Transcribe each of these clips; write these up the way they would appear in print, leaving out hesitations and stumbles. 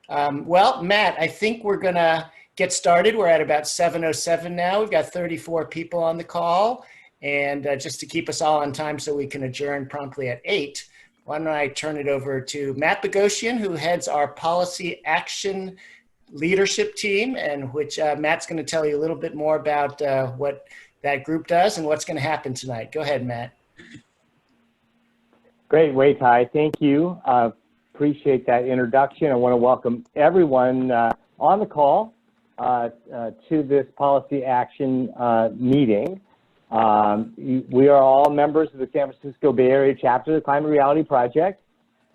Well, Matt, I think we're going to get started. We're at about 7:07 now. We've got 34 people on the call. And just to keep us all on time so we can adjourn promptly at 8, why don't I turn it over to Matt Bogosian, who heads our Policy Action Leadership Team, and which Matt's going to tell you a little bit more about what that group does and what's going to happen tonight. Go ahead, Matt. Great, Wei Tai. Thank you. Appreciate that introduction. I want to welcome everyone on the call to this policy action meeting. We are all members of the San Francisco Bay Area chapter of the Climate Reality Project,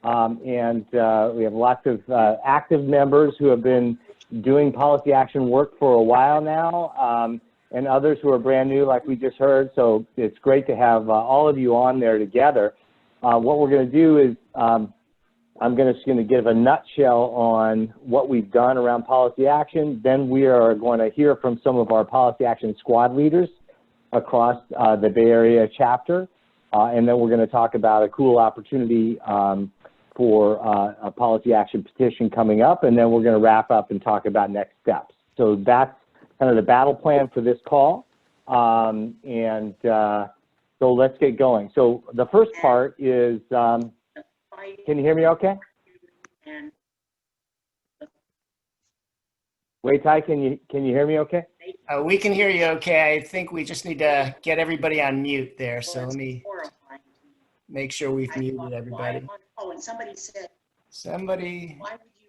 and we have lots of active members who have been doing policy action work for a while now, and others who are brand new, like we just heard. So it's great to have all of you on there together. What we're going to do is I'm just going to give a nutshell on what we've done around policy action. Then we are going to hear from some of our policy action squad leaders across the Bay Area chapter. And then we're going to talk about a cool opportunity for a policy action petition coming up. And then we're going to wrap up and talk about next steps. So that's kind of the battle plan for this call. So let's get going. So the first part is, can you hear me okay? Wei Tai, can you hear me okay? We can hear you okay. I think we just need to get everybody on mute there. So let me make sure we've muted everybody. Oh, and somebody said, somebody. Why would you?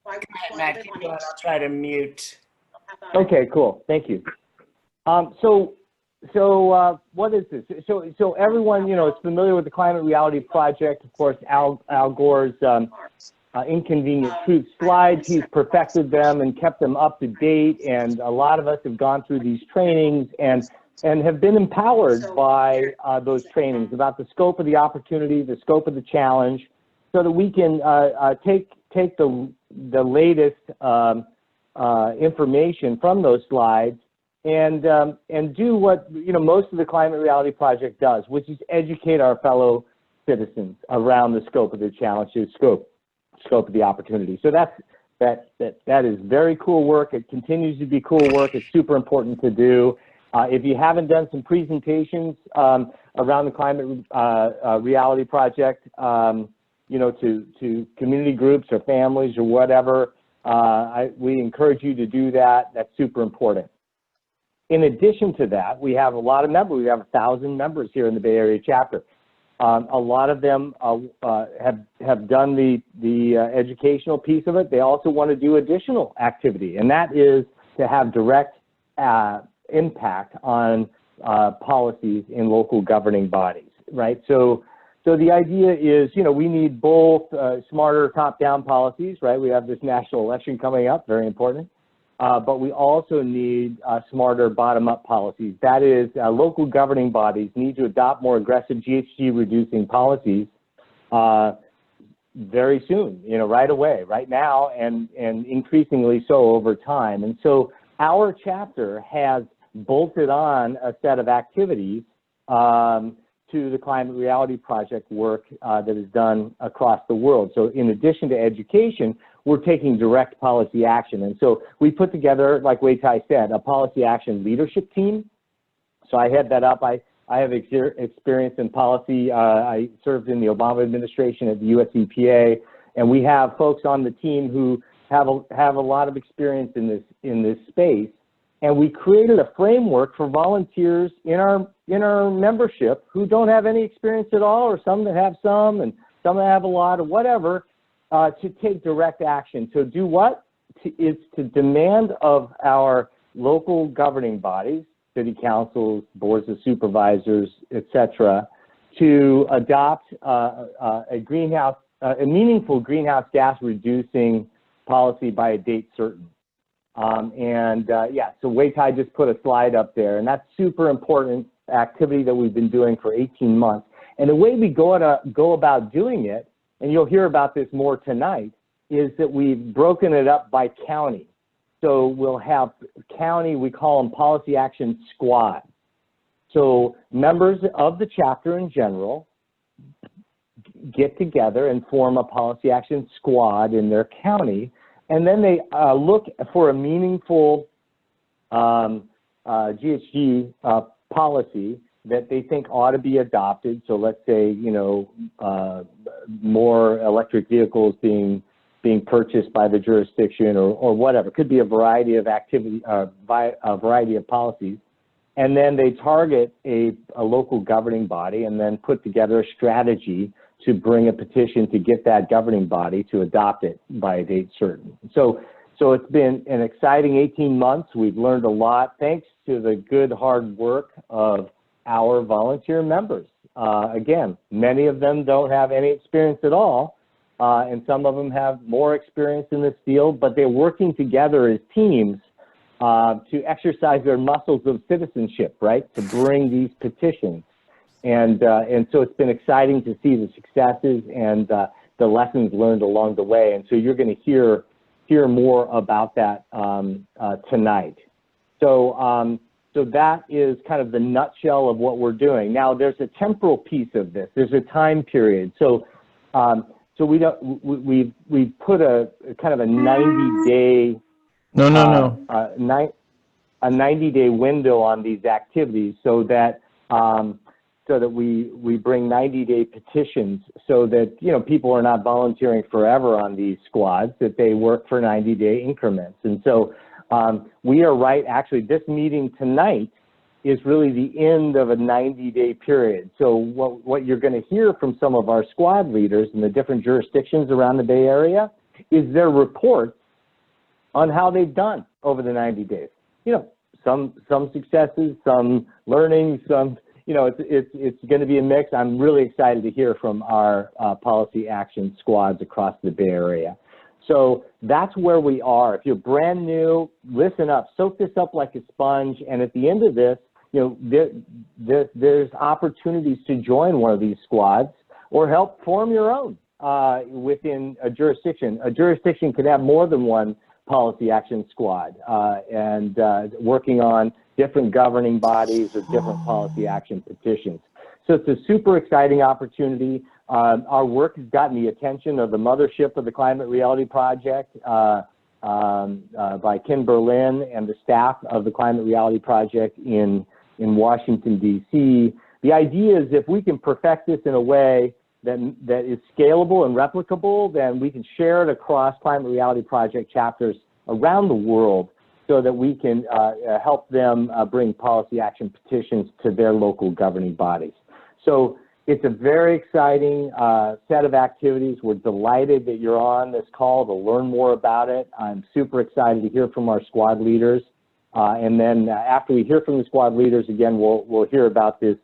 Go ahead, Matt, keep going. I'll try to mute. Okay, cool. Thank you. So what is this? So everyone, is familiar with the Climate Reality Project. Of course, Al Gore's Inconvenient Truth slides. He's perfected them and kept them up to date. And a lot of us have gone through these trainings and have been empowered by those trainings about the scope of the opportunity, the scope of the challenge, so that we can take the latest information from those slides and do what most of the Climate Reality Project does, which is educate our fellow citizens around the scope of the challenge, the scope of the opportunity. So that is very cool work. It continues to be cool work. It's super important to do. If you haven't done some presentations around the Climate Reality Project, to community groups or families or whatever, we encourage you to do that. That's super important. In addition to that, we have a lot of members. We have 1,000 members here in the Bay Area chapter. A lot of them have done the educational piece of it. They also want to do additional activity, and that is to have direct impact on policies in local governing bodies, right? So the idea is, we need both smarter top-down policies, right? We have this national election coming up, very important. But we also need smarter bottom-up policies. That is, local governing bodies need to adopt more aggressive GHG-reducing policies very soon, right away, right now, and increasingly so over time. And so our chapter has bolted on a set of activities to the Climate Reality Project work that is done across the world. So in addition to education, we're taking direct policy action. And so we put together, like Wei Tai said, a policy action leadership team. So I head that up. I have experience in policy. I served in the Obama administration at the US EPA, and we have folks on the team who have a lot of experience in this space. And we created a framework for volunteers in our membership who don't have any experience at all, or some that have some, and some that have a lot, or whatever, to take direct action. To do what? It's to demand of our local governing bodies, city councils, boards of supervisors, etc., to adopt a meaningful greenhouse gas reducing policy by a date certain. So Wei Tai just put a slide up there, and that's super important activity that we've been doing for 18 months. And the way we go about doing it, and you'll hear about this more tonight, is that we've broken it up by county. So we'll have county, we call them policy action squads. So members of the chapter in general get together and form a policy action squad in their county, and then they look for a meaningful GHG policy that they think ought to be adopted. So let's say, you know, more electric vehicles being purchased by the jurisdiction, or whatever. It could be a variety of activity, by a variety of policies. And then they target a local governing body and then put together a strategy to bring a petition to get that governing body to adopt it by a date certain. So it's been an exciting 18 months. We've learned a lot thanks to the good hard work of our volunteer members. Again, many of them don't have any experience at all, and some of them have more experience in this field, but they're working together as teams to exercise their muscles of citizenship, right, to bring these petitions. And so it's been exciting to see the successes and the lessons learned along the way. And so you're going to hear more about that tonight. So that is kind of the nutshell of what we're doing. Now, there's a temporal piece of this. There's a time period. So we've put a kind of a 90-day a 90-day window on these activities, so that we bring 90-day petitions, so that, you know, people are not volunteering forever on these squads, that they work for 90-day increments. And so we are actually, this meeting tonight is really the end of a 90-day period. So what you're going to hear from some of our squad leaders in the different jurisdictions around the Bay Area is their reports on how they've done over the 90 days. You know, some successes, some learning, some, you know, it's going to be a mix. I'm really excited to hear from our policy action squads across the Bay Area. So that's where we are. If you're brand new, listen up, soak this up like a sponge. And at the end of this, you know, there's opportunities to join one of these squads or help form your own within a jurisdiction. A jurisdiction could have more than one policy action squad and working on different governing bodies or different policy action petitions. So it's a super exciting opportunity. Our work has gotten the attention of the mothership of the Climate Reality Project by Ken Berlin and the staff of the Climate Reality Project in Washington, D.C. The idea is if we can perfect this in a way that is scalable and replicable, then we can share it across Climate Reality Project chapters around the world so that we can help them bring policy action petitions to their local governing bodies. So it's a very exciting set of activities. We're delighted that you're on this call to learn more about it. I'm super excited to hear from our squad leaders. And then after we hear from the squad leaders, again, we'll hear about this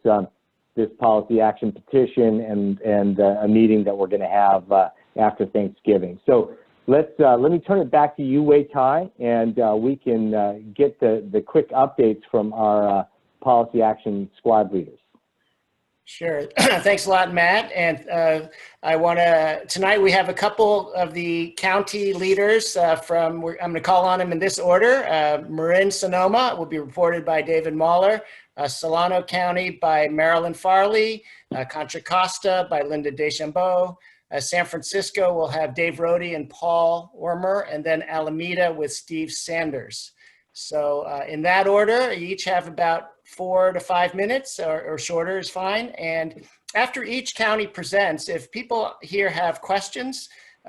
this policy action petition and a meeting that we're going to have after Thanksgiving. So let me turn it back to you, Wei Tai, and we can get the quick updates from our policy action squad leaders. Sure. Thanks a lot, Matt. And I want to, tonight we have a couple of the county leaders I'm going to call on them in this order. Marin, Sonoma will be reported by David Mahler. Solano County by Marilyn Farley. Contra Costa by Linda Deschambeau. San Francisco will have Dave Rohde and Paul Wormer, and then Alameda with Steve Sanders. So in that order, you each have about 4 to 5 minutes, or shorter is fine. And after each county presents, if people here have questions,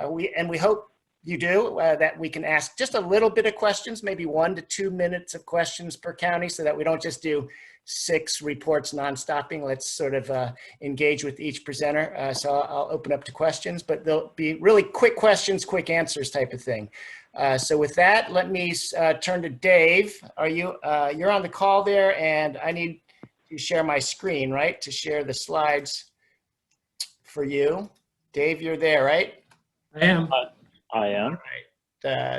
we hope you do, that we can ask just a little bit of questions, maybe 1 to 2 minutes of questions per county, so that we don't just do 6 reports non-stopping. Let's sort of engage with each presenter. So I'll open up to questions, but they'll be really quick questions, quick answers type of thing. So with that, let me turn to Dave. You're on the call there, and I need to share my screen, right? To share the slides for you. Dave, you're there, right? I am. I am. All right.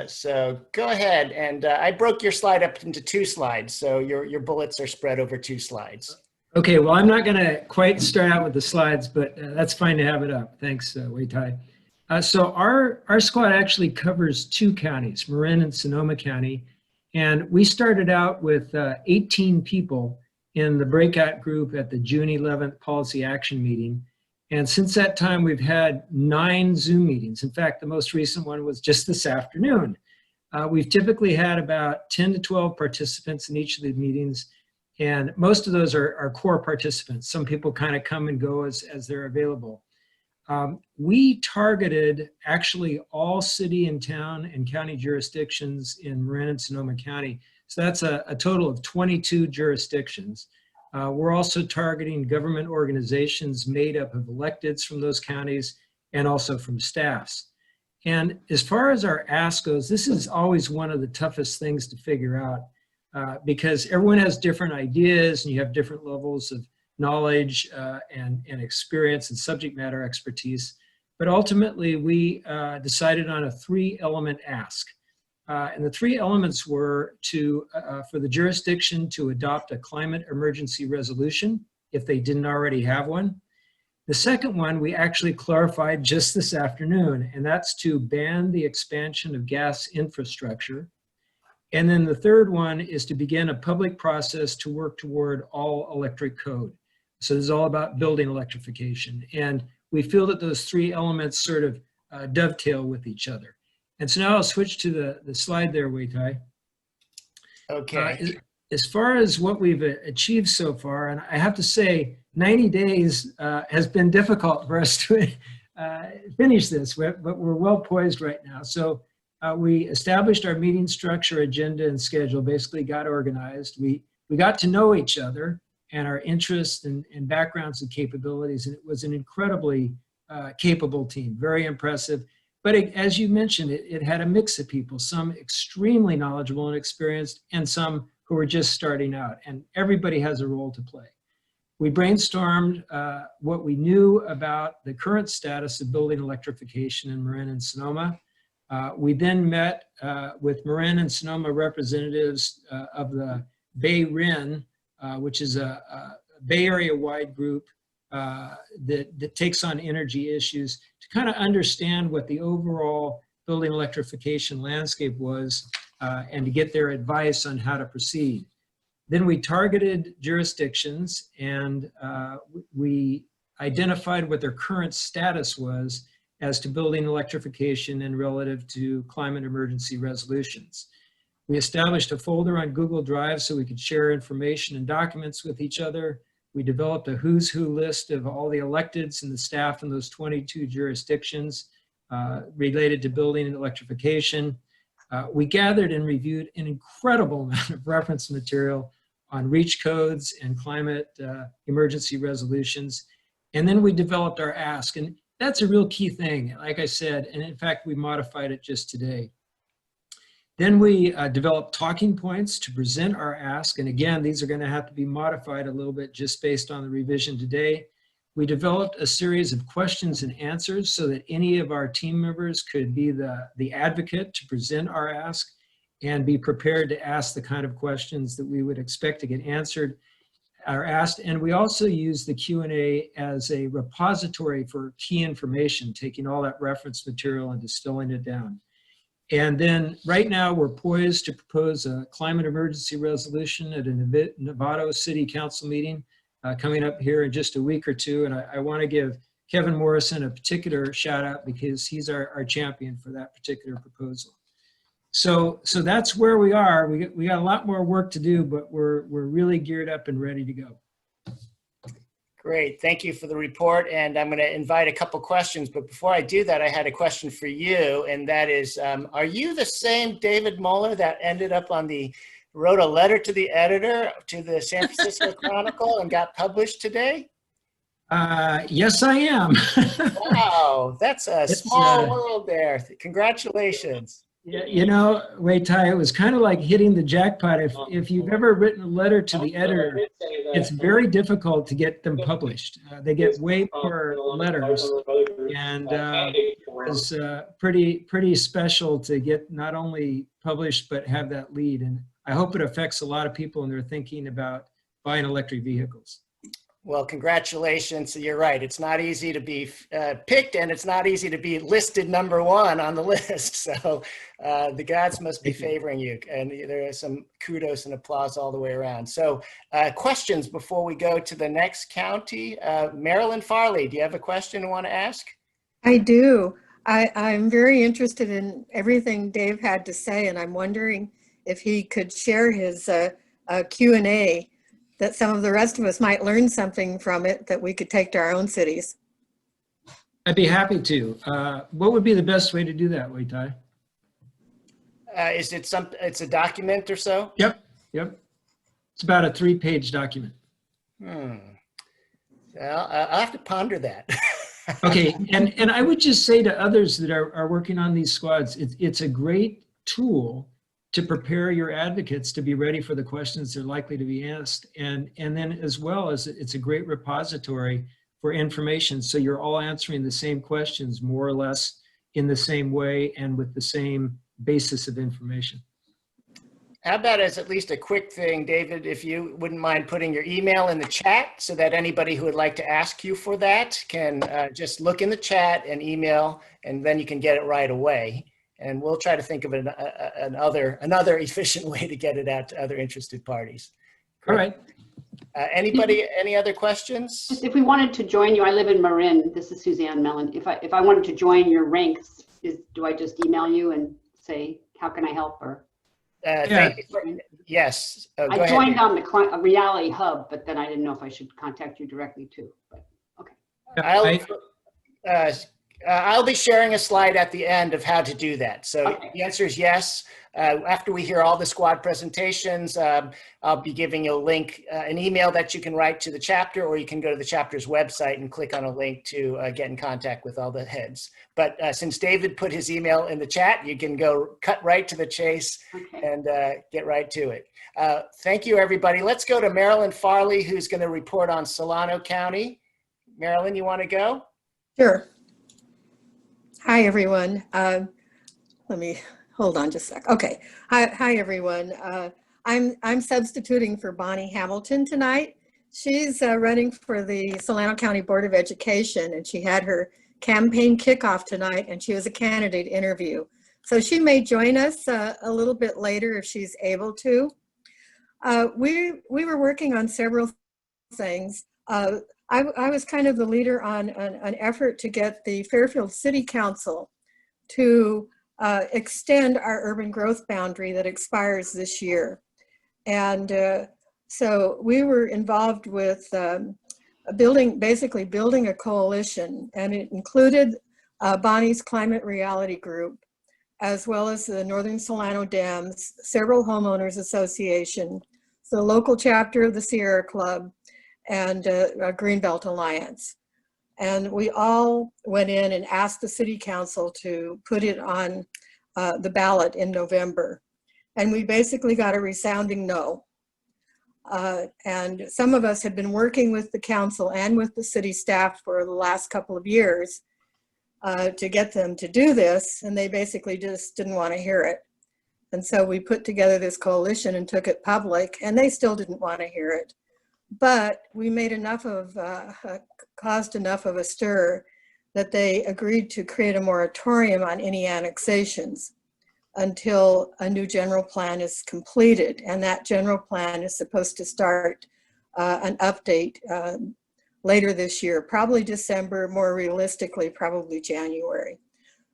So go ahead, and I broke your slide up into 2 slides, so your bullets are spread over 2 slides. Okay, well, I'm not going to quite start out with the slides, but that's fine to have it up. Thanks, Wei Tai. So our squad actually covers 2 counties, Marin and Sonoma County, and we started out with 18 people in the breakout group at the June 11th policy action meeting. And since that time, we've had 9 Zoom meetings. In fact, the most recent one was just this afternoon. We've typically had about 10 to 12 participants in each of the meetings, and most of those are core participants. Some people kind of come and go as they're available. We targeted actually all city and town and county jurisdictions in Marin and Sonoma County. So that's a total of 22 jurisdictions. We're also targeting government organizations made up of electeds from those counties and also from staffs. And as far as our ask goes, this is always one of the toughest things to figure out because everyone has different ideas and you have different levels of knowledge and experience and subject matter expertise. But ultimately, we decided on a 3-element ask. And the 3 elements were for the jurisdiction to adopt a climate emergency resolution if they didn't already have one. The second one we actually clarified just this afternoon, and that's to ban the expansion of gas infrastructure. And then the third one is to begin a public process to work toward all electric code. So this is all about building electrification. And we feel that those 3 elements sort of dovetail with each other. And so now I'll switch to the slide there, Wei-Tai. Okay. As far as what we've achieved so far, and I have to say, 90 days has been difficult for us to finish this, but we're well poised right now. So we established our meeting structure, agenda, and schedule, basically got organized. We got to know each other and our interests and backgrounds and capabilities, and it was an incredibly capable team, very impressive. But as you mentioned, it had a mix of people, some extremely knowledgeable and experienced, and some who were just starting out, and everybody has a role to play. We brainstormed what we knew about the current status of building electrification in Marin and Sonoma. We then met with Marin and Sonoma representatives of the Bay RIN, which is a Bay Area-wide group that takes on energy issues to kind of understand what the overall building electrification landscape was and to get their advice on how to proceed. Then we targeted jurisdictions and we identified what their current status was as to building electrification and relative to climate emergency resolutions. We established a folder on Google Drive so we could share information and documents with each other. We developed a who's who list of all the electeds and the staff in those 22 jurisdictions related to building and electrification. We gathered and reviewed an incredible amount of reference material on REACH codes and climate emergency resolutions. And then we developed our ask, and that's a real key thing, like I said, and in fact, we modified it just today. Then we developed talking points to present our ask, and again, these are gonna have to be modified a little bit just based on the revision today. We developed a series of questions and answers so that any of our team members could be the advocate to present our ask and be prepared to ask the kind of questions that we would expect to get answered or asked. And we also use the Q&A as a repository for key information, taking all that reference material and distilling it down. And then right now we're poised to propose a climate emergency resolution at a Novato City Council meeting coming up here in just a week or two. And I want to give Kevin Morrison a particular shout out because he's our champion for that particular proposal. So that's where we are. We got a lot more work to do, but we're really geared up and ready to go. Great, thank you for the report. And I'm going to invite a couple questions, but before I do that, I had a question for you, and that is, are you the same David Muller that ended up wrote a letter to the editor to the San Francisco Chronicle and got published today? Yes, I am. Wow, that's a small world there. Congratulations. Yeah, you know, Wei-Tai, it was kind of like hitting the jackpot. If you've ever written a letter to the editor, it's very difficult to get them published. They get way more letters, and it was pretty special to get not only published, but have that lead. And I hope it affects a lot of people when they're thinking about buying electric vehicles. Well, congratulations. You're right. It's not easy to be picked, and it's not easy to be listed number one on the list. So the gods must be favoring you. And there is some kudos and applause all the way around. So questions before we go to the next county. Marilyn Farley, do you have a question you want to ask? I do. I'm very interested in everything Dave had to say, and I'm wondering if he could share his Q&A, that some of the rest of us might learn something from it that we could take to our own cities. I'd be happy to. What would be the best way to do that, Wei Tai? Is it it's a document or so? Yep. It's about a 3-page document. Well, I'll have to ponder that. Okay, and I would just say to others that are working on these squads, it's a great tool to prepare your advocates to be ready for the questions they're likely to be asked. And then as well as it's a great repository for information. So you're all answering the same questions more or less in the same way and with the same basis of information. How about as at least a quick thing, David, if you wouldn't mind putting your email in the chat so that anybody who would like to ask you for that can just look in the chat and email, and then you can get it right away. And we'll try to think of another efficient way to get it out to other interested parties. All right. Anybody, any other questions? If we wanted to join you, I live in Marin. This is Suzanne Mellon. If I wanted to join your ranks, do I just email you and say, how can I help? Or Thank you. Yes. Go I ahead, joined David. on the Reality Hub, but then I didn't know if I should contact you directly too. But okay. I'll be sharing a slide at the end of how to do that. So Okay. The answer is yes. After we hear all the squad presentations, I'll be giving you a link, an email that you can write to the chapter, or you can go to the chapter's website and click on a link to get in contact with all the heads. But since David put his email in the chat, you can cut right to the chase and get right to it. Thank you, everybody. Let's go to Marilyn Farley, who's going to report on Solano County. Marilyn, you want to go? Sure. Hi, everyone. Let me hold on just a sec. Okay. Hi, everyone. I'm substituting for Bonnie Hamilton tonight. She's running for the Solano County Board of Education, and she had her campaign kickoff tonight, and she was a candidate interview. So she may join us a little bit later if she's able to. We were working on several things. I was kind of the leader on an effort to get the Fairfield City Council to extend our urban growth boundary that expires this year. And so we were involved with basically building a coalition, and it included Bonnie's Climate Reality Group, as well as the Northern Solano Dams, several homeowners associations, the local chapter of the Sierra Club, and Greenbelt Alliance. And we all went in and asked the city council to put it on the ballot in November. And we basically got a resounding no. And some of us had been working with the council and with the city staff for the last couple of years to get them to do this, and they basically just didn't want to hear it. And so we put together this coalition and took it public, and they still didn't want to hear it. But we made enough of, caused enough of a stir that they agreed to create a moratorium on any annexations until a new general plan is completed. And that general plan is supposed to start an update later this year, probably December, more realistically, probably January.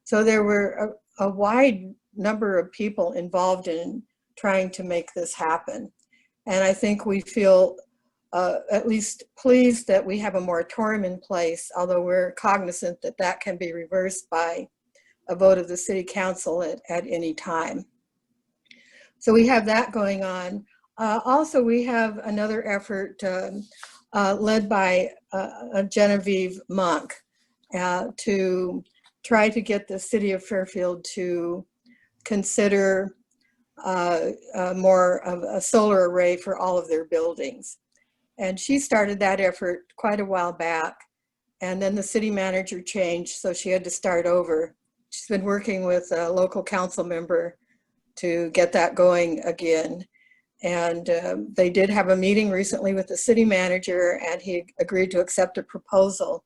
So there were a wide number of people involved in trying to make this happen. And I think we feel at least pleased that we have a moratorium in place, although we're cognizant that that can be reversed by a vote of the city council at any time. So we have that going on. Also, we have another effort led by Genevieve Monk to try to get the city of Fairfield to consider more of a solar array for all of their buildings. And she started that effort quite a while back. And then the city manager changed, so she had to start over. She's been working with a local council member to get that going again. And they did have a meeting recently with the city manager, and he agreed to accept a proposal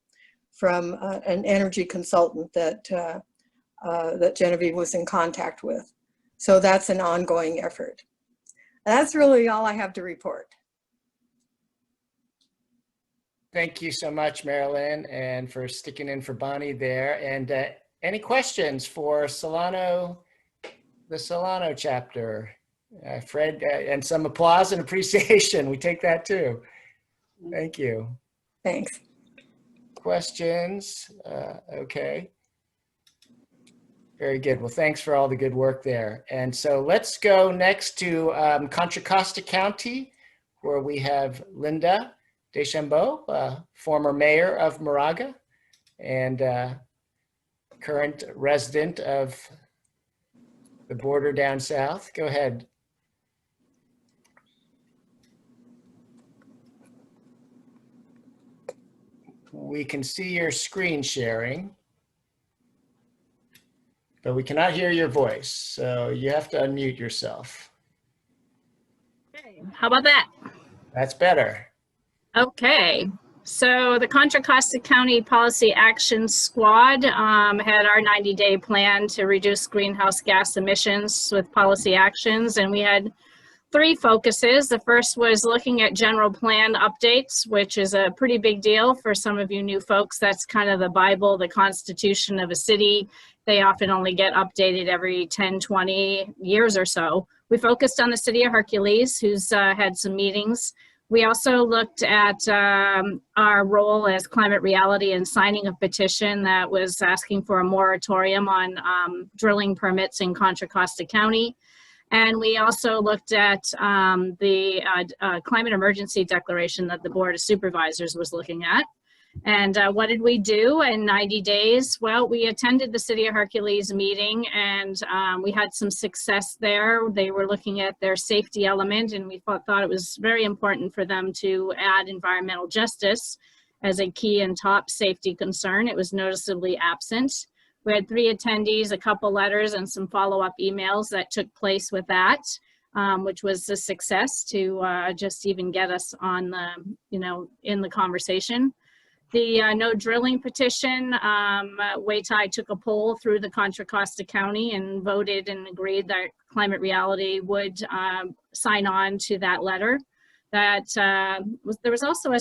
from an energy consultant that Genevieve was in contact with. So that's an ongoing effort. That's really all I have to report. Thank you so much, Marilyn, and for sticking in for Bonnie there. And any questions for Solano, the Solano chapter? Fred, and some applause and appreciation. We take that too. Thank you. Thanks. Questions? Okay. Very good. Well, thanks for all the good work there. And so let's go next to Contra Costa County, where we have Linda Deschambault, former mayor of Moraga and current resident of the border down south. Go ahead. We can see your screen sharing, but we cannot hear your voice, so you have to unmute yourself. Okay, how about that? That's better. Okay, so the Contra Costa County Policy Action Squad had our 90-day plan to reduce greenhouse gas emissions with policy actions, and we had 3 focuses. The first was looking at general plan updates, which is a pretty big deal for some of you new folks. That's kind of the Bible, the constitution of a city. They often only get updated every 10, 20 years or so. We focused on the city of Hercules, who's had some meetings. We also looked at our role as Climate Reality in signing a petition that was asking for a moratorium on drilling permits in Contra Costa County. And we also looked at the climate emergency declaration that the Board of Supervisors was looking at. And what did we do in 90 days? Well, we attended the City of Hercules meeting, and we had some success there. They were looking at their safety element, and we thought it was very important for them to add environmental justice as a key and top safety concern. It was noticeably absent. We had 3 attendees, a couple letters, and some follow-up emails that took place with that, which was a success to just even get us on the, in the conversation. The no drilling petition, Waitai took a poll through the Contra Costa County and voted and agreed that Climate Reality would sign on to that letter. That there was also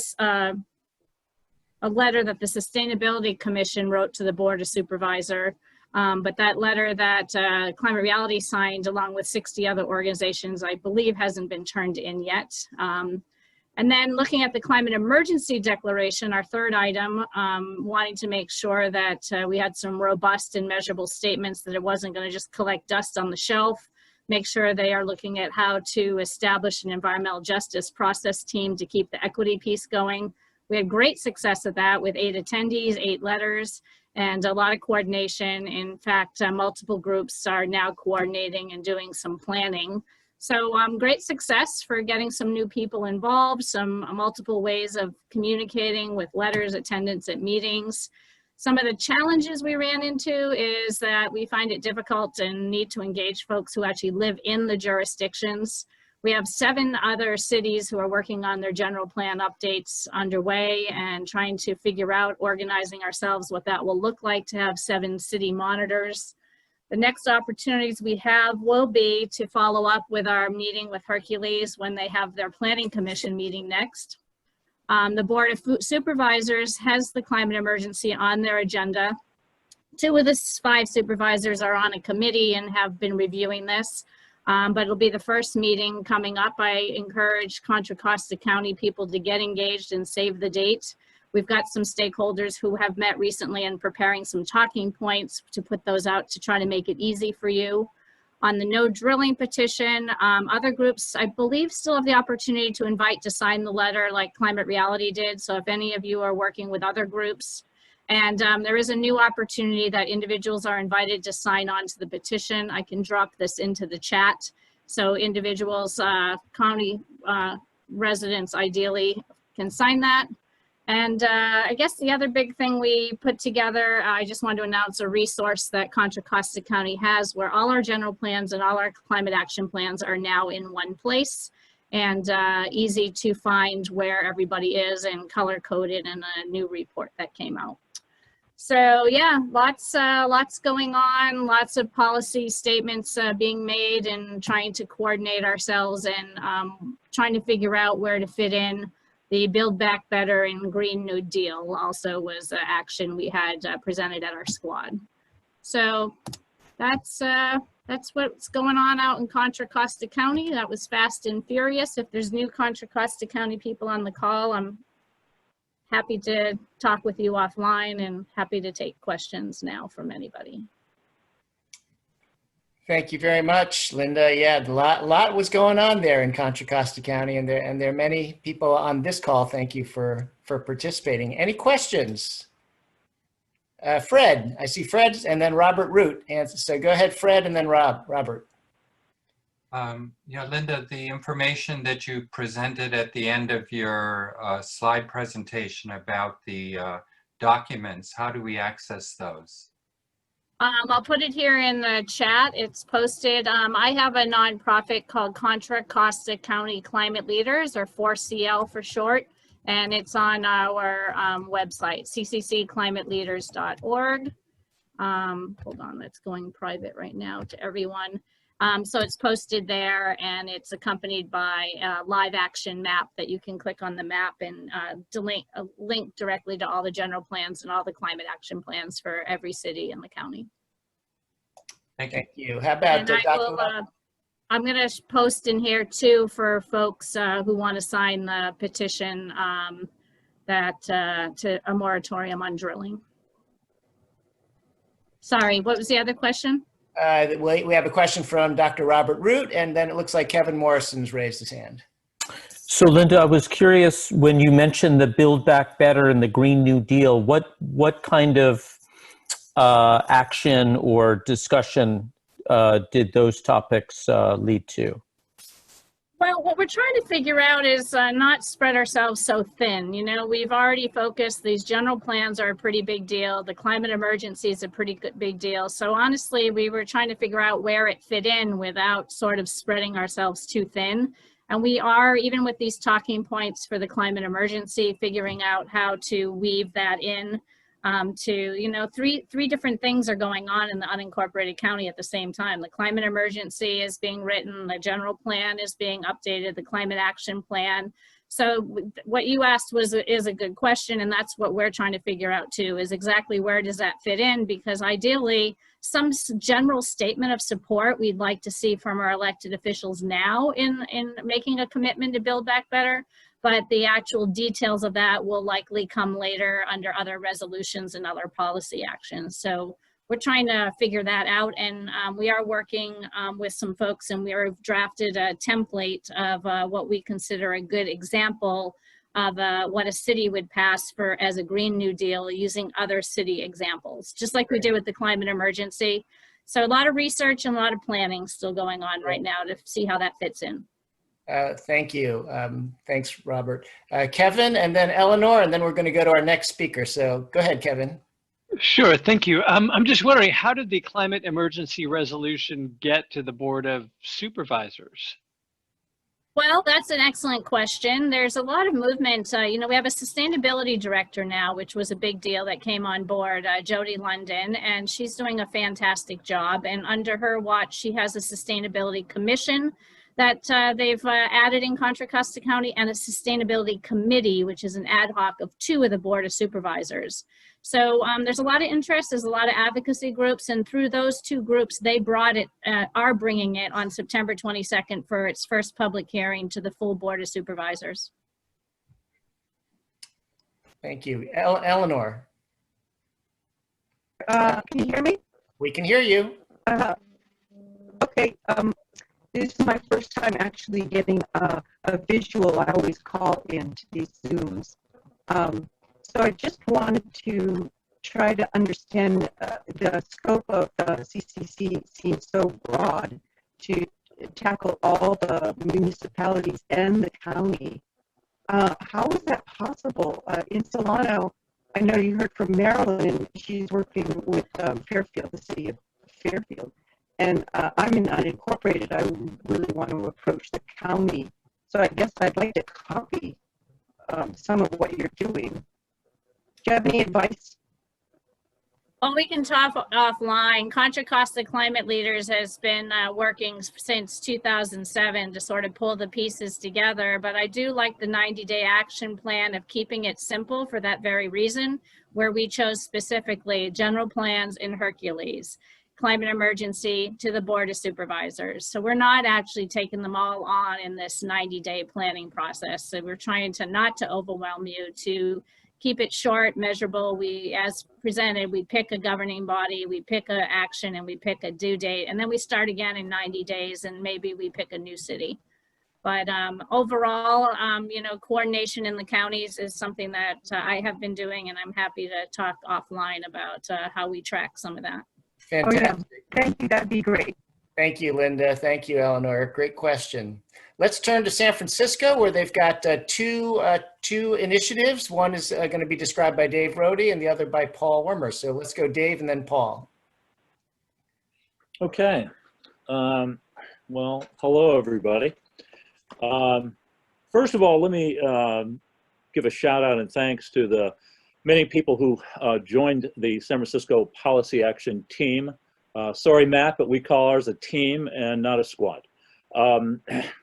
a letter that the Sustainability Commission wrote to the Board of Supervisors, but that letter that Climate Reality signed along with 60 other organizations, I believe, hasn't been turned in yet. And then looking at the climate emergency declaration, our third item, wanting to make sure that we had some robust and measurable statements, that it wasn't going to just collect dust on the shelf, make sure they are looking at how to establish an environmental justice process team to keep the equity piece going. We had great success at that with 8 attendees, 8 letters, and a lot of coordination. In fact, multiple groups are now coordinating and doing some planning. So great success for getting some new people involved, some multiple ways of communicating with letters, attendance at meetings. Some of the challenges we ran into is that we find it difficult and need to engage folks who actually live in the jurisdictions. We have 7 other cities who are working on their general plan updates underway and trying to figure out, organizing ourselves, what that will look like to have 7 city monitors. The next opportunities we have will be to follow up with our meeting with Hercules when they have their planning commission meeting next. The Board of Supervisors has the climate emergency on their agenda. 2 of the 5 supervisors are on a committee and have been reviewing this. But it'll be the first meeting coming up. I encourage Contra Costa County people to get engaged and save the date. We've got some stakeholders who have met recently and preparing some talking points to put those out to try to make it easy for you. On the no drilling petition, other groups, I believe, still have the opportunity to invite to sign the letter like Climate Reality did. So if any of you are working with other groups, and there is a new opportunity that individuals are invited to sign on to the petition. I can drop this into the chat. So individuals, county residents ideally can sign that. And I guess the other big thing we put together, I just wanted to announce a resource that Contra Costa County has where all our general plans and all our climate action plans are now in one place. and easy to find where everybody is and color coded in a new report that came out. So yeah, lots going on, lots of policy statements being made, and trying to coordinate ourselves, and trying to figure out where to fit in. The Build Back Better and Green New Deal also was action we had presented at our squad. So that's what's going on out in Contra Costa County. That was fast and furious. If there's new Contra Costa County people on the call, I'm happy to talk with you offline and happy to take questions now from anybody. Thank you very much, Linda. Yeah, a lot was going on there in Contra Costa County, and there are many people on this call. Thank you for participating. Any questions? Fred, I see Fred, and then Robert Root. And so go ahead, Fred, and then Robert. Yeah, Linda, the information that you presented at the end of your slide presentation about the documents, how do we access those? I'll put it here in the chat. It's posted. I have a nonprofit called Contra Costa County Climate Leaders, or 4CL for short, and it's on our website, ccclimateleaders.org. Hold on, that's going private right now to everyone. So it's posted there, and it's accompanied by a live action map that you can click on the map and link directly to all the general plans and all the climate action plans for every city in the county. Thank you. How about I'm going to post in here too for folks who want to sign the petition to a moratorium on drilling. Sorry, what was the other question? We have a question from Dr. Robert Root, and then it looks like Kevin Morrison's raised his hand. So Linda, I was curious, when you mentioned the Build Back Better and the Green New Deal, what kind of action or discussion did those topics lead to? Well, what we're trying to figure out is not spread ourselves so thin. You know, we've already focused, these general plans are a pretty big deal. The climate emergency is a pretty big deal. So honestly, we were trying to figure out where it fit in without sort of spreading ourselves too thin. And we are, even with these talking points for the climate emergency, figuring out how to weave that in to, you know, three different things are going on in the unincorporated county at the same time. The climate emergency is being written, the general plan is being updated, the climate action plan. So what you asked is a good question, and that's what we're trying to figure out too, is exactly where does that fit in? Because ideally, some general statement of support we'd like to see from our elected officials now in making a commitment to Build Back Better. But the actual details of that will likely come later under other resolutions and other policy actions. So we're trying to figure that out, and we are working with some folks, and we've drafted a template of what we consider a good example of what a city would pass for as a Green New Deal using other city examples, just like we did with the climate emergency. So a lot of research and a lot of planning still going on right now to see how that fits in. Thank you. Thanks, Robert. Kevin, and then Eleanor, and then we're going to go to our next speaker. So go ahead, Kevin. Sure, thank you. I'm just wondering, how did the climate emergency resolution get to the Board of Supervisors? Well, that's an excellent question. There's a lot of movement. You know, we have a sustainability director now, which was a big deal that came on board, Jody London, and she's doing a fantastic job. And under her watch, she has a sustainability commission that they've added in Contra Costa County, and a sustainability committee, which is an ad hoc of 2 of the Board of Supervisors. So there's a lot of interest, there's a lot of advocacy groups, and through those 2 groups, they brought it, are bringing it on September 22nd for its first public hearing to the full Board of Supervisors. Thank you. Eleanor. Can you hear me? We can hear you. Okay. This is my first time actually getting a visual. I always call into these Zooms. So I just wanted to try to understand the scope of the CCC seems so broad to tackle all the municipalities and the county. How is that possible? In Solano, I know you heard from Marilyn, she's working with Fairfield, the city of Fairfield. And I'm in unincorporated. I really want to approach the county So I guess I'd like to copy some of what you're doing. Do you have any advice? Well, we can talk offline. Contra Costa Climate Leaders has been working since 2007 to sort of pull the pieces together, but I do like the 90-day action plan of keeping it simple for that very reason, where we chose specifically general plans in Hercules, climate emergency to the Board of Supervisors. So we're not actually taking them all on in this 90-day planning process. So we're trying to not to overwhelm you, to keep it short, measurable. We, as presented, we pick a governing body, we pick an action, and we pick a due date, and then we start again in 90 days, and maybe we pick a new city. But overall, you know, coordination in the counties is something that I have been doing, and I'm happy to talk offline about how we track some of that. Fantastic. Oh, yeah. Thank you. That'd be great. Thank you, Linda. Thank you, Eleanor. Great question. Let's turn to San Francisco, where they've got two initiatives. One is going to be described by Dave Rohde and the other by Paul Wormer. So let's go Dave and then Paul. Okay. Well, hello, everybody. First of all, let me give a shout out and thanks to the many people who joined the San Francisco Policy Action Team. Sorry, Matt, but we call ours a team and not a squad.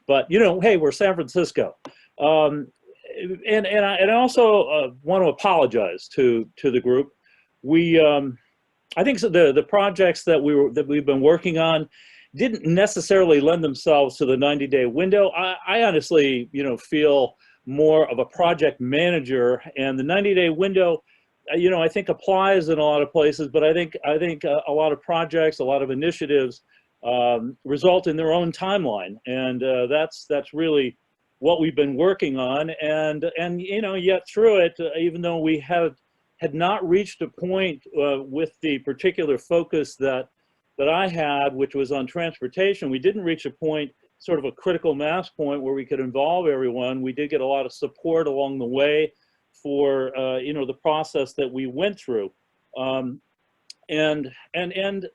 But, you know, hey, we're San Francisco. And I also want to apologize to the group. I think so the projects that we've been working on didn't necessarily lend themselves to the 90-day window. I honestly, you know, feel more of a project manager, and the 90-day window, you know, I think applies in a lot of places, but I think a lot of projects, a lot of initiatives result in their own timeline, and that's really what we've been working on. And you know, yet through it, even though we had not reached a point with the particular focus that I had, which was on transportation, we didn't reach a point, sort of a critical mass point, where we could involve everyone. We did get a lot of support along the way for you know, the process that we went through. And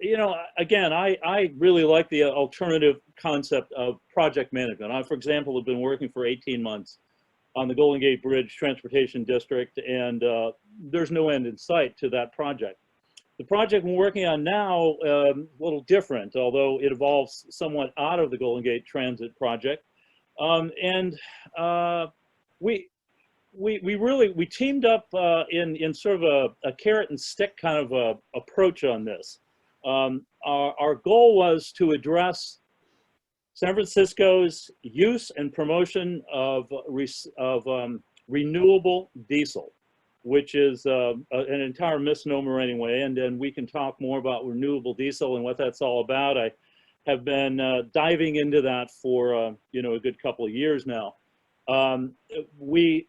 you know, again, I really like the alternative concept of project management. I, for example, have been working for 18 months on the Golden Gate Bridge Transportation District, and there's no end in sight to that project. The project we're working on now, a little different, although it evolves somewhat out of the Golden Gate Transit project. We teamed up in sort of a carrot and stick kind of approach on this. Our goal was to address San Francisco's use and promotion of renewable diesel, which is an entire misnomer anyway, and then we can talk more about renewable diesel and what that's all about. I have been diving into that for you know, a good couple of years now. We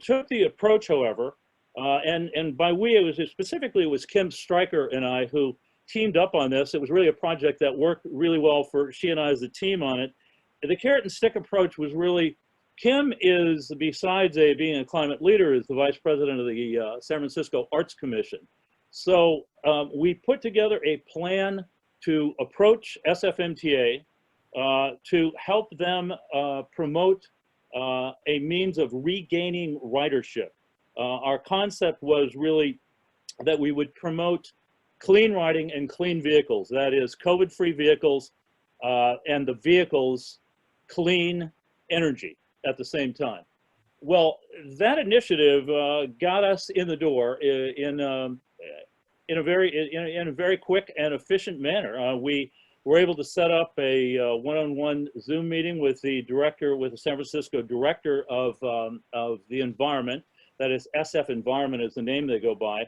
took the approach, however, and by we, it was Kim Stryker and I who teamed up on this. It was really a project that worked really well for she and I as a team on it. The carrot and stick approach was really, Kim is, besides being a climate leader, is the vice president of the San Francisco Arts Commission. So we put together a plan to approach SFMTA to help them promote a means of regaining ridership. Our concept was really that we would promote clean riding and clean vehicles, that is COVID-free vehicles, and the vehicles clean energy at the same time. Well, that initiative got us in the door in a very quick and efficient manner. We were able to set up a one-on-one Zoom meeting with the San Francisco director of the environment. That is SF Environment is the name they go by,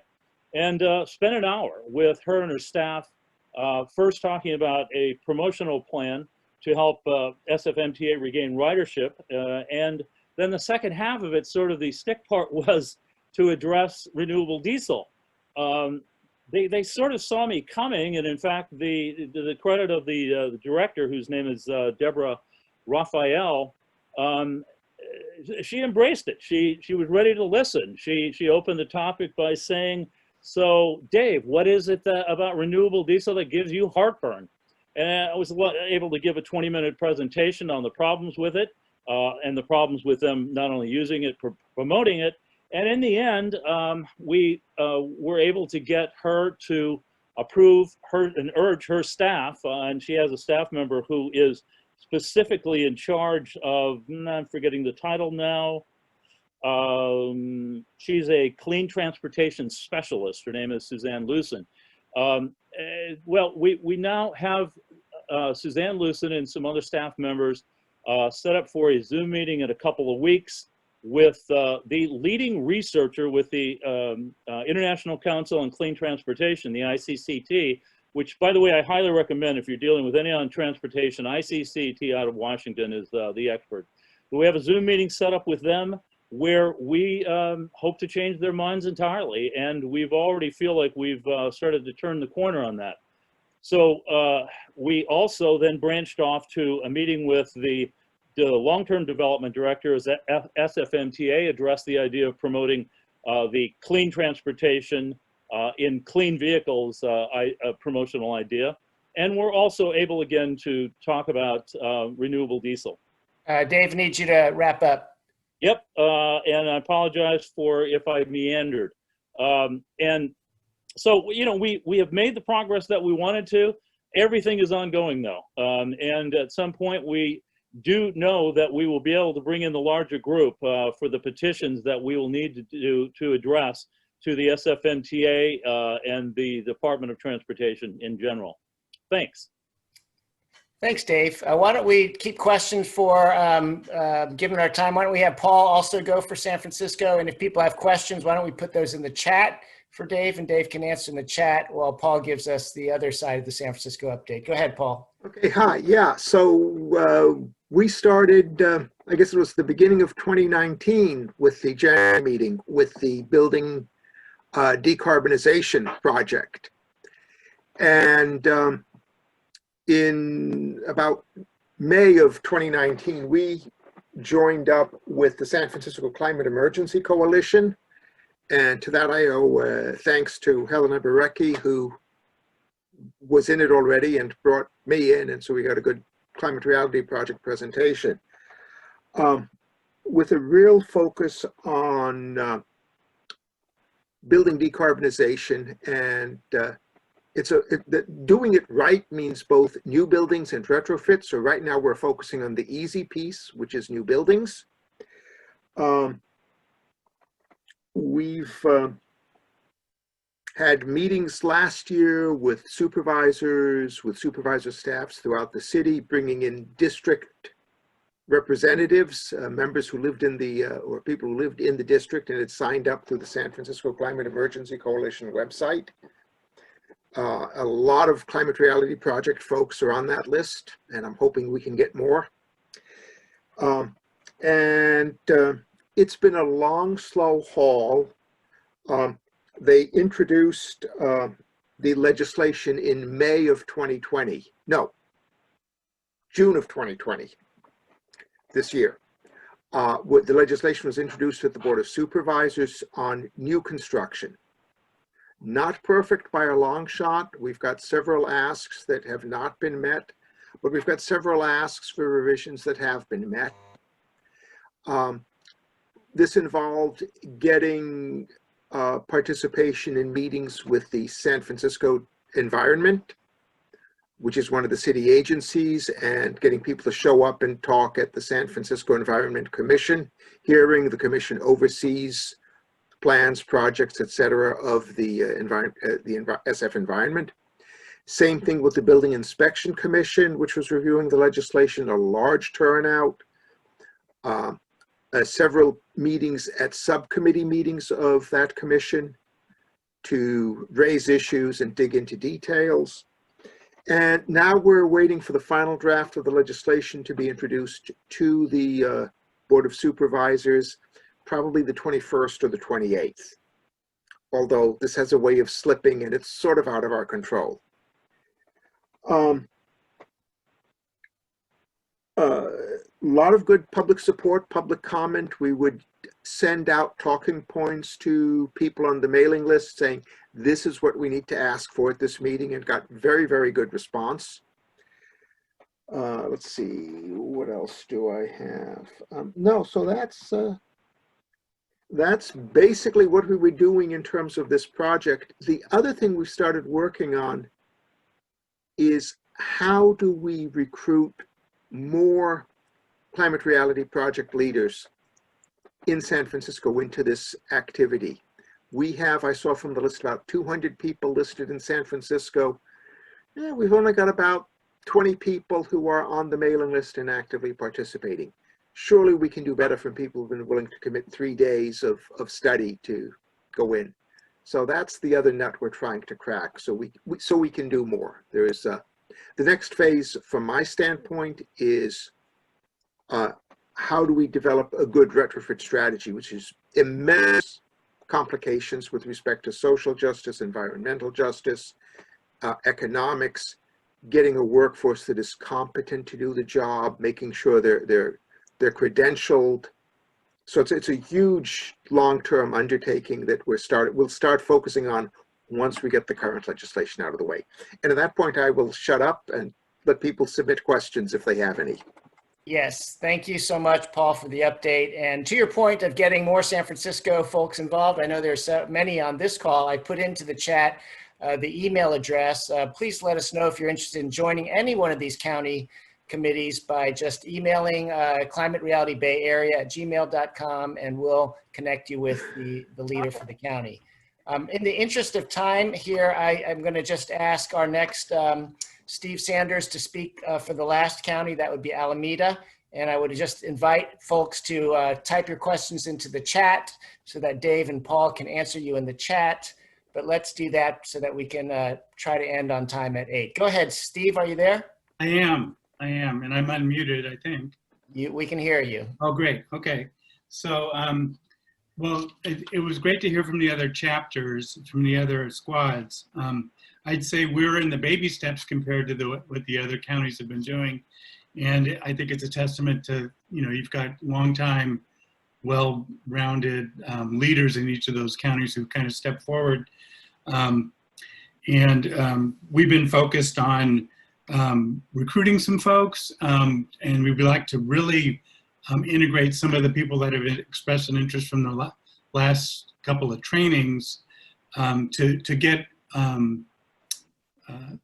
and spent an hour with her and her staff, first talking about a promotional plan to help SFMTA regain ridership, and then the second half of it, sort of the stick part, was to address renewable diesel. They sort of saw me coming, and in fact, the credit of the director, whose name is Deborah Raphael, she embraced it. She was ready to listen. She opened the topic by saying, "So, Dave, what is it about renewable diesel that gives you heartburn?" And I was able to give a 20-minute presentation on the problems with it, and the problems with them not only using it, promoting it. And in the end, we were able to get her to approve her and urge her staff, and she has a staff member who is specifically in charge of, I'm forgetting the title now. She's a clean transportation specialist. Her name is Suzanne Lucen. Well, we now have Suzanne Lucen and some other staff members set up for a Zoom meeting in a couple of weeks with the leading researcher with the International Council on Clean Transportation, the ICCT, which, by the way, I highly recommend if you're dealing with any on transportation. ICCT out of Washington is the expert. But we have a Zoom meeting set up with them where we hope to change their minds entirely, and we've already feel like we've started to turn the corner on that. So we also then branched off to a meeting with the long-term development director as SFMTA, addressed the idea of promoting the clean transportation in clean vehicles promotional idea. And we're also able again to talk about renewable diesel. Dave needs you to wrap up. Yep, and I apologize for if I meandered. And so, you know, we have made the progress that we wanted to. Everything is ongoing though. And at some point we do know that we will be able to bring in the larger group for the petitions that we will need to do to address to the SFMTA and the Department of Transportation in general. Thanks. Thanks, Dave. Why don't we keep questions for, given our time, why don't we have Paul also go for San Francisco? And if people have questions, why don't we put those in the chat for Dave, and Dave can answer in the chat while Paul gives us the other side of the San Francisco update. Go ahead, Paul. Okay, hi. Yeah, so we started, I guess it was the beginning of 2019 with the January meeting with the building decarbonization project. And in about May of 2019, we joined up with the San Francisco Climate Emergency Coalition. And to that I owe thanks to Helena Barecki, who was in it already and brought me in. And so we got a good Climate Reality Project presentation with a real focus on building decarbonization. And doing it right means both new buildings and retrofits. So right now we're focusing on the easy piece, which is new buildings. We've had meetings last year with supervisors, with supervisor staffs throughout the city, bringing in district representatives, members who lived in the, or people who lived in the district and had signed up through the San Francisco Climate Emergency Coalition website. A lot of Climate Reality Project folks are on that list, and I'm hoping we can get more. It's been a long, slow haul. They introduced the legislation in May of 2020. No, June of 2020, this year. The legislation was introduced at the Board of Supervisors on new construction. Not perfect by a long shot. We've got several asks that have not been met, but we've got several asks for revisions that have been met. This involved getting participation in meetings with the San Francisco Environment, which is one of the city agencies, and getting people to show up and talk at the San Francisco Environment Commission hearing. The commission oversees plans, projects, etc. of the SF Environment. Same thing with the Building Inspection Commission, which was reviewing the legislation, a large turnout. Several meetings at subcommittee meetings of that commission to raise issues and dig into details. And now we're waiting for the final draft of the legislation to be introduced to the Board of Supervisors, probably the 21st or the 28th. Although this has a way of slipping and it's sort of out of our control. A lot of good public support, public comment. We would send out talking points to people on the mailing list saying, this is what we need to ask for at this meeting, and got very, very good response. Let's see, what else do I have? No, so that's basically what we were doing in terms of this project. The other thing we started working on is how do we recruit more climate reality project leaders in San Francisco into this activity. We have, I saw from the list, about 200 people listed in San Francisco. We've only got about 20 people who are on the mailing list and actively participating. Surely we can do better from people who've been willing to commit 3 days of study to go in. So that's the other nut we're trying to crack, so we can do more. There is the next phase from my standpoint is how do we develop a good retrofit strategy, which is immense complications with respect to social justice, environmental justice, economics, getting a workforce that is competent to do the job, making sure they're credentialed. So it's a huge long-term undertaking that we'll start focusing on once we get the current legislation out of the way. And at that point, I will shut up and let people submit questions if they have any. Yes, thank you so much, Paul, for the update. And to your point of getting more San Francisco folks involved, I know there's so many on this call. I put into the chat the email address. Please let us know if you're interested in joining any one of these county committees by just emailing climaterealitybayarea@gmail.com, and we'll connect you with the leader for the county. In the interest of time here, I'm going to just ask our next Steve Sanders to speak for the last county. That would be Alameda. And I would just invite folks to type your questions into the chat so that Dave and Paul can answer you in the chat. But let's do that so that we can try to end on time at 8. Go ahead, Steve, are you there? I am, and I'm unmuted, I think. We can hear you. Oh, great, okay. So, well, it was great to hear from the other chapters, from the other squads. I'd say we're in the baby steps compared to what the other counties have been doing. And I think it's a testament to, you've got long-time, well-rounded leaders in each of those counties who kind of step forward. We've been focused on recruiting some folks, and we'd like to really integrate some of the people that have expressed an interest from the last couple of trainings to get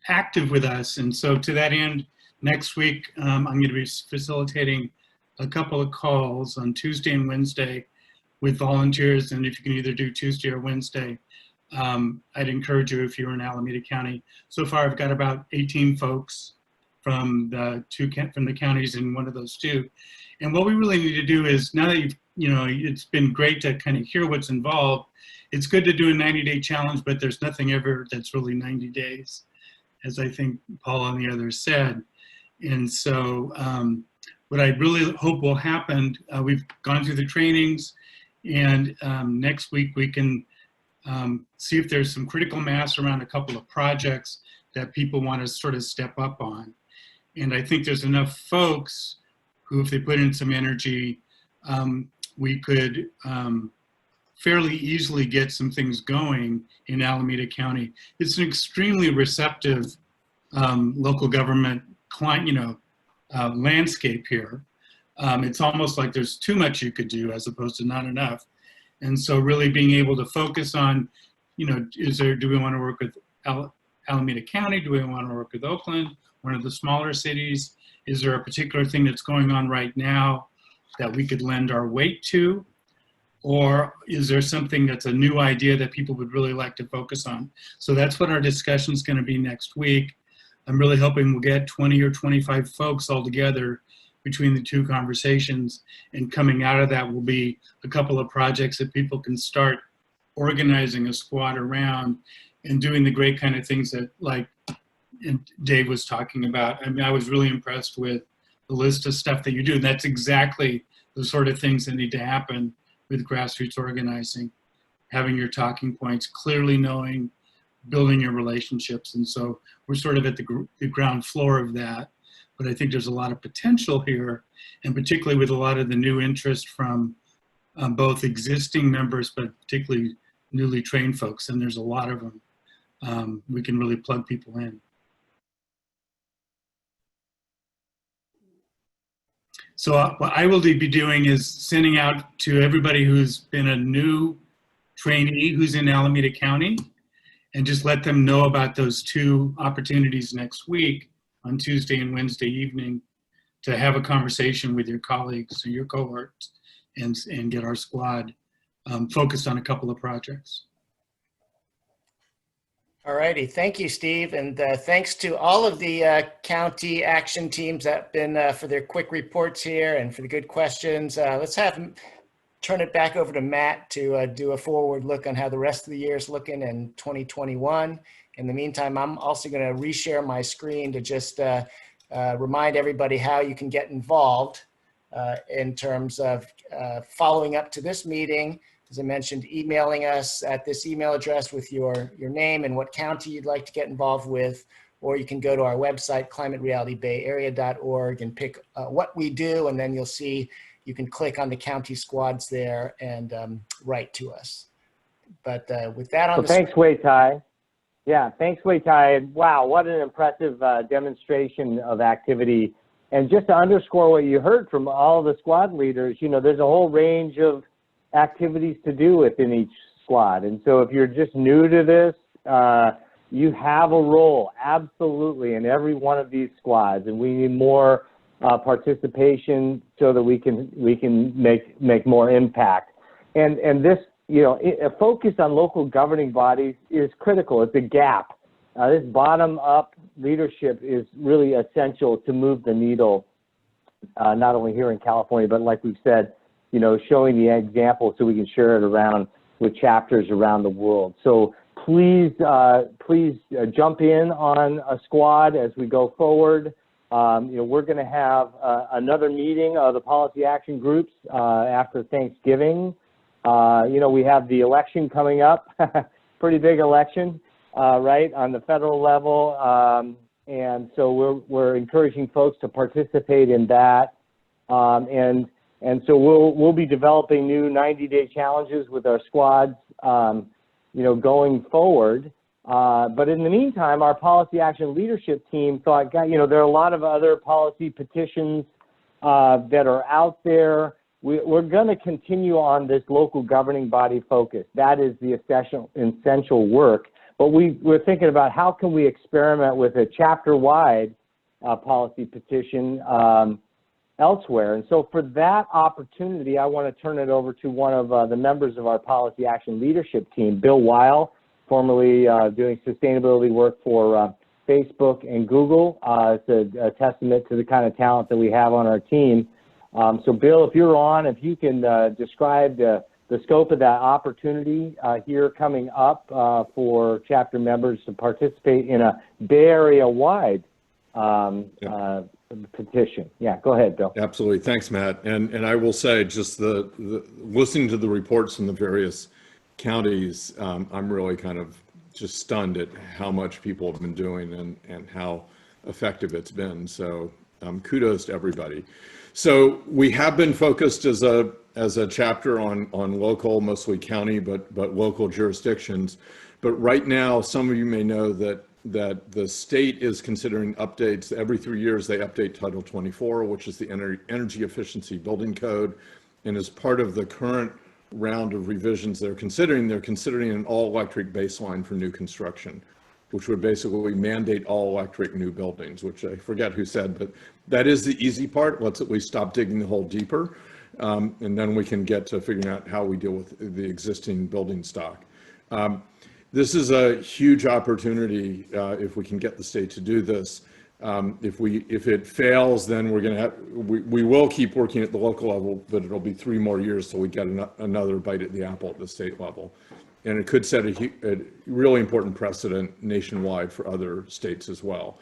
active with us. And so to that end, next week, I'm going to be facilitating a couple of calls on Tuesday and Wednesday with volunteers. And if you can either do Tuesday or Wednesday, I'd encourage you if you're in Alameda County. So far, I've got about 18 folks from the counties in one of those two. And what we really need to do is, now that it's been great to kind of hear what's involved, it's good to do a 90-day challenge, but there's nothing ever that's really 90 days, as I think Paul and the others said. And so what I really hope will happen, we've gone through the trainings, and next week we can see if there's some critical mass around a couple of projects that people want to sort of step up on. And I think there's enough folks who, if they put in some energy, we could fairly easily get some things going in Alameda County. It's an extremely receptive local government landscape here. It's almost like there's too much you could do as opposed to not enough. And so really being able to focus on, do we want to work with Alameda County? Do we want to work with Oakland, one of the smaller cities? Is there a particular thing that's going on right now that we could lend our weight to? Or is there something that's a new idea that people would really like to focus on? So that's what our discussion is going to be next week. I'm really hoping we'll get 20 or 25 folks all together between the two conversations, and coming out of that will be a couple of projects that people can start organizing a squad around and doing the great kind of things that, like Dave was talking about. I mean, I was really impressed with the list of stuff that you do. That's exactly the sort of things that need to happen with grassroots organizing, having your talking points, clearly knowing, building your relationships. And so we're sort of at the ground floor of that. But I think there's a lot of potential here, and particularly with a lot of the new interest from both existing members, but particularly newly trained folks, and there's a lot of them. We can really plug people in. So what I will be doing is sending out to everybody who's been a new trainee who's in Alameda County, and just let them know about those 2 opportunities next week on Tuesday and Wednesday evening to have a conversation with your colleagues or your cohorts and get our squad focused on a couple of projects. All righty. Thank you, Steve. And thanks to all of the county action teams that have been for their quick reports here and for the good questions. Let's turn it back over to Matt to do a forward look on how the rest of the year is looking in 2021. In the meantime, I'm also going to reshare my screen to just remind everybody how you can get involved in terms of following up to this meeting. As I mentioned, emailing us at this email address with your name and what county you'd like to get involved with, or you can go to our website, climaterealitybayarea.org, and pick what we do, and then you'll see you can click on the county squads there and write to us. But with that on thanks, Wei Tai. Yeah, thanks, Wei Tai. Wow, what an impressive demonstration of activity. And just to underscore what you heard from all the squad leaders, there's a whole range of activities to do within each squad. And so if you're just new to this, you have a role, absolutely, in every one of these squads. And we need more participation so that we can make more impact. And this, a focus on local governing bodies is critical. It's a gap. This bottom-up leadership is really essential to move the needle, not only here in California, but like we've said, showing the example so we can share it around with chapters around the world. So please jump in on a squad as we go forward. We're going to have another meeting of the policy action groups after Thanksgiving. We have the election coming up, pretty big election, right, on the federal level. And so we're encouraging folks to participate in that. And so we'll be developing new 90-day challenges with our squads, going forward. But in the meantime, our policy action leadership team thought, there are a lot of other policy petitions that are out there. We're going to continue on this local governing body focus. That is the essential work. But we're thinking about how can we experiment with a chapter-wide policy petition elsewhere. And so for that opportunity, I want to turn it over to one of the members of our policy action leadership team, Bill Weil, formerly doing sustainability work for Facebook and Google. It's a testament to the kind of talent that we have on our team. So Bill, if you're on, if you can describe the scope of that opportunity here coming up for chapter members to participate in a Bay Area-wide petition. Yeah, go ahead, Bill. Absolutely. Thanks, Matt. And I will say, just the listening to the reports from the various counties, I'm really kind of just stunned at how much people have been doing and how effective it's been. So kudos to everybody. So we have been focused as a chapter on local, mostly county, but local jurisdictions. But right now, some of you may know that the state is considering updates. Every 3 years, they update Title 24, which is the Energy Efficiency Building Code. And as part of the current round of revisions they're considering an all-electric baseline for new construction, which would basically mandate all-electric new buildings, which I forget who said, but that is the easy part. Let's at least stop digging the hole deeper, and then we can get to figuring out how we deal with the existing building stock. This is a huge opportunity if we can get the state to do this. If it fails, then we will keep working at the local level, but it'll be 3 more years till we get another bite at the apple at the state level. And it could set a really important precedent nationwide for other states as well.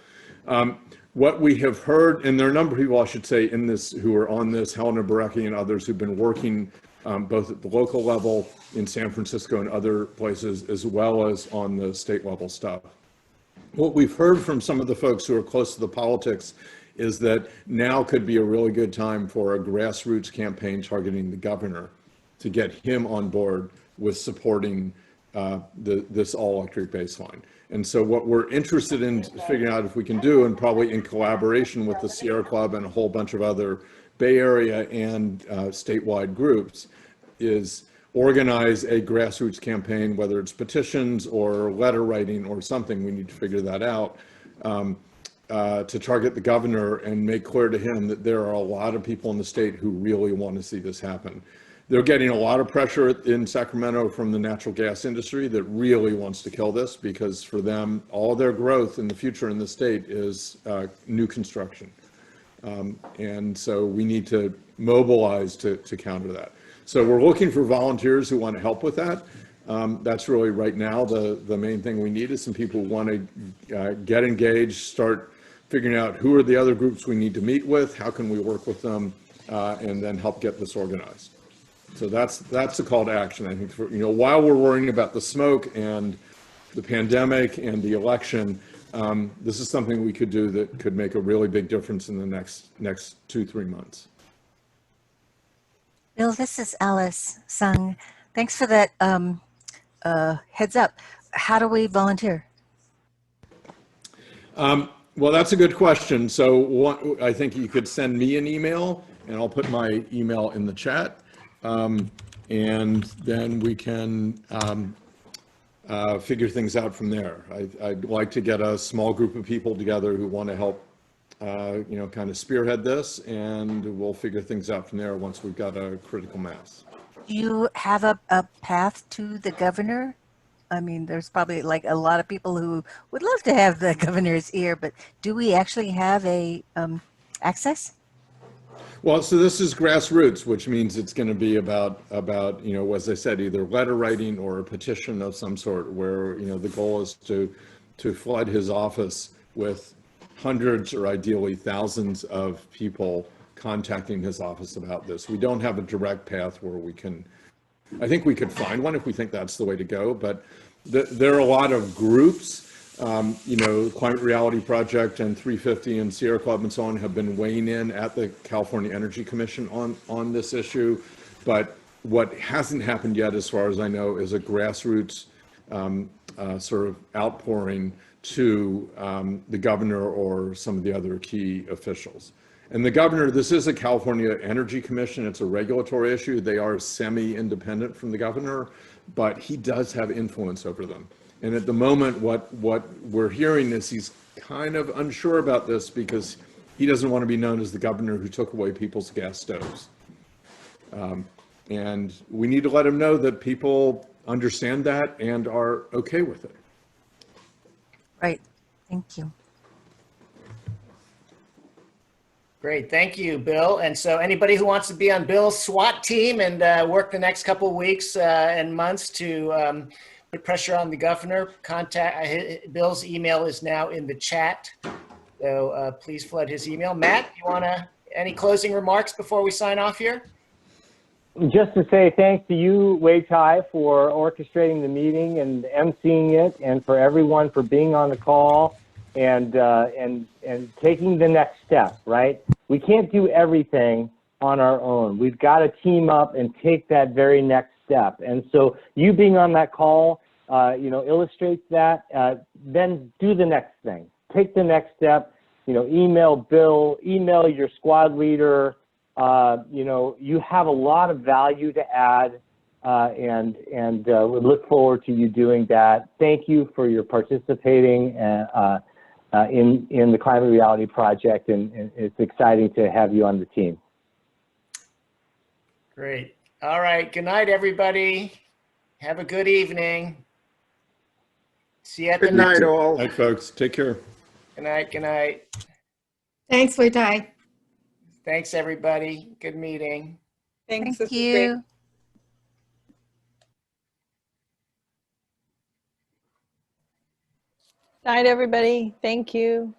What we have heard, and there are a number of people, I should say, in this who are on this, Helena Barecki and others who've been working both at the local level in San Francisco and other places, as well as on the state level stuff. What we've heard from some of the folks who are close to the politics is that now could be a really good time for a grassroots campaign targeting the governor to get him on board with supporting this all-electric baseline. And so what we're interested in figuring out if we can do, and probably in collaboration with the Sierra Club and a whole bunch of other Bay Area and statewide groups, is organize a grassroots campaign, whether it's petitions or letter writing or something. We need to figure that out, to target the governor and make clear to him that there are a lot of people in the state who really want to see this happen. They're getting a lot of pressure in Sacramento from the natural gas industry that really wants to kill this, because for them, all their growth in the future in the state is new construction. And so we need to mobilize to counter that. So we're looking for volunteers who want to help with that. That's really right now the main thing we need is some people who want to get engaged, start figuring out who are the other groups we need to meet with, how can we work with them, and then help get this organized. So that's the call to action. I think while we're worrying about the smoke and the pandemic and the election, this is something we could do that could make a really big difference in the next 2-3 months. Bill, this is Alice Sung. Thanks for that heads up. How do we volunteer? Well, that's a good question. So I think you could send me an email, and I'll put my email in the chat. And then we can figure things out from there. I'd like to get a small group of people together who want to help, kind of spearhead this, and we'll figure things out from there once we've got a critical mass. Do you have a path to the governor? I mean, there's probably like a lot of people who would love to have the governor's ear, but do we actually have a access? Well, so this is grassroots, which means it's going to be about as I said, either letter writing or a petition of some sort, where the goal is to flood his office with hundreds or ideally thousands of people contacting his office about this. We don't have a direct path where we can. I think we could find one if we think that's the way to go, but there are a lot of groups. Climate Reality Project and 350 and Sierra Club and so on have been weighing in at the California Energy Commission on this issue. But what hasn't happened yet, as far as I know, is a grassroots sort of outpouring to the governor or some of the other key officials. And the governor, this is a California Energy Commission. It's a regulatory issue. They are semi-independent from the governor, but he does have influence over them. And at the moment, what we're hearing is he's kind of unsure about this because he doesn't want to be known as the governor who took away people's gas stoves. And we need to let him know that people understand that and are okay with it. Right. Thank you. Great, thank you, Bill. And so anybody who wants to be on Bill's SWAT team and work the next couple of weeks and months to put pressure on the governor, contact Bill's email is now in the chat. So please flood his email. Matt, you want any closing remarks before we sign off here? Just to say thanks to you, Wei Tai, for orchestrating the meeting and emceeing it, and for everyone for being on the call and taking the next step, right? We can't do everything on our own. We've got to team up and take that very next step. And so you being on that call, illustrates that. Then do the next thing. Take the next step. Email Bill, email your squad leader. You have a lot of value to add, and we look forward to you doing that. Thank you for your participating in the Climate Reality Project, and it's exciting to have you on the team. Great. All right. Good night, everybody. Have a good evening. See you at the Good night, all. Good night, folks. Take care. Good night. Good night. Thanks, Wei Tai. Thanks, everybody. Good meeting. Thank you. Night, everybody. Thank you.